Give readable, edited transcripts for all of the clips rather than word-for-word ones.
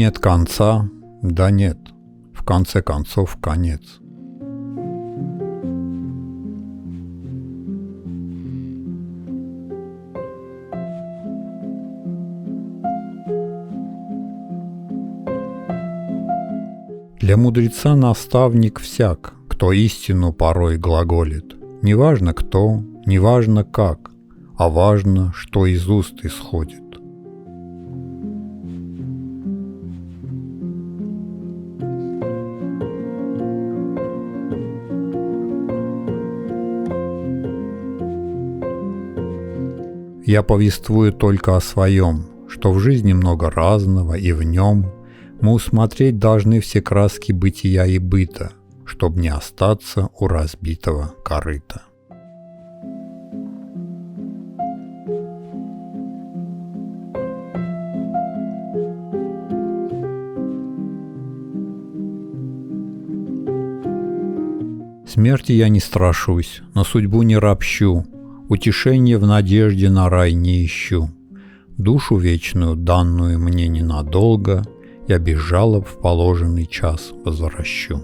Нет конца, да нет, в конце концов конец. Для мудреца наставник всяк, кто истину порой глаголит. Не важно кто, не важно как, а важно, что из уст исходит. Я повествую только о своем, что в жизни много разного, и в нем мы усмотреть должны все краски бытия и быта, чтоб не остаться у разбитого корыта. Смерти я не страшусь, на судьбу не ропщу, утешения в надежде на рай не ищу. Душу вечную, данную мне ненадолго, я без жалоб в положенный час возвращу.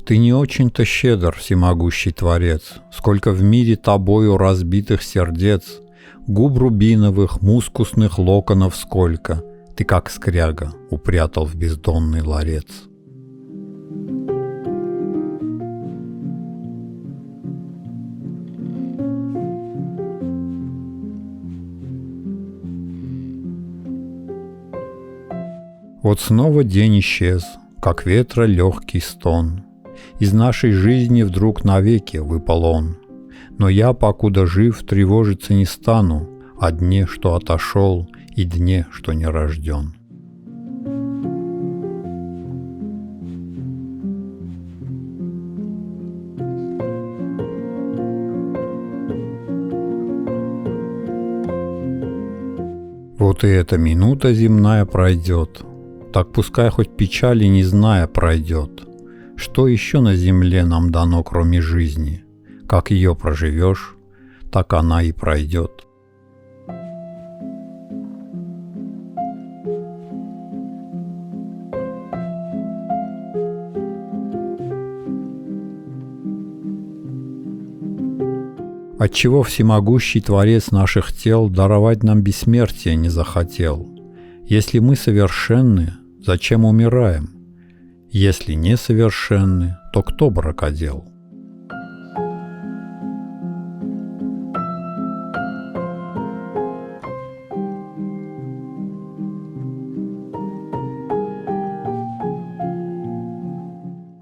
Ты не очень-то щедр, всемогущий Творец, сколько в мире тобою разбитых сердец, губ рубиновых, мускусных локонов сколько, ты, как скряга, упрятал в бездонный ларец. Вот снова день исчез, как ветра легкий стон. Из нашей жизни вдруг навеки выпал он. Но я, покуда жив, тревожиться не стану о дне, что отошел, и дне, что не рожден. Вот и эта минута земная пройдет, так пускай хоть печали не зная пройдет. Что еще на земле нам дано, кроме жизни? Как ее проживешь, так она и пройдет. Отчего всемогущий Творец наших тел даровать нам бессмертие не захотел? Если мы совершенны, зачем умираем? Если несовершенны, то кто бракодел?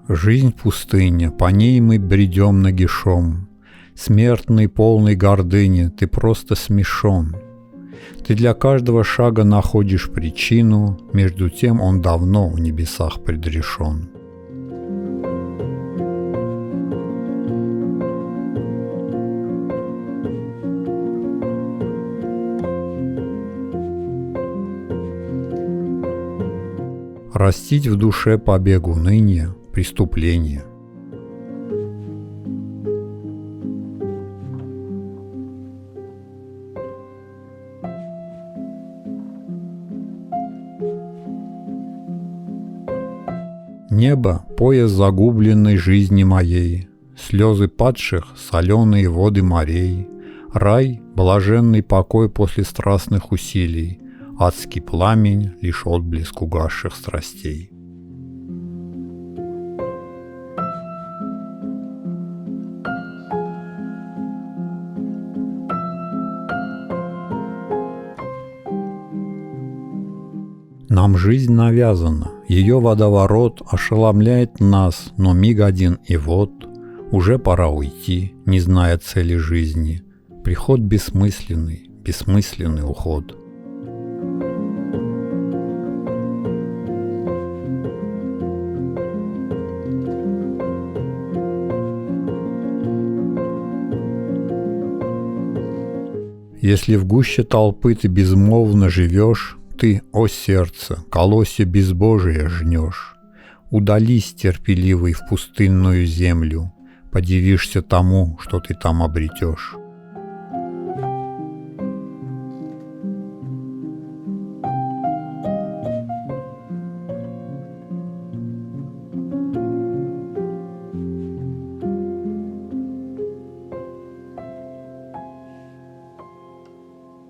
Жизнь пустыня, по ней мы бредем нагишом. Смертный, полный гордыни, ты просто смешон. Ты для каждого шага находишь причину, между тем он давно в небесах предрешен. Растить в душе побег уныния, преступление. Небо — пояс загубленной жизни моей, слезы падших — соленые воды морей, рай — блаженный покой после страстных усилий, адский пламень — лишь отблеск угасших страстей. Нам жизнь навязана, ее водоворот ошеломляет нас, но миг один и вот, уже пора уйти, не зная цели жизни. Приход бессмысленный, бессмысленный уход. Если в гуще толпы ты безмолвно живешь, ты, о сердце, колосья безбожия жнешь. Удались, терпеливый, в пустынную землю, подивишься тому, что ты там обретешь.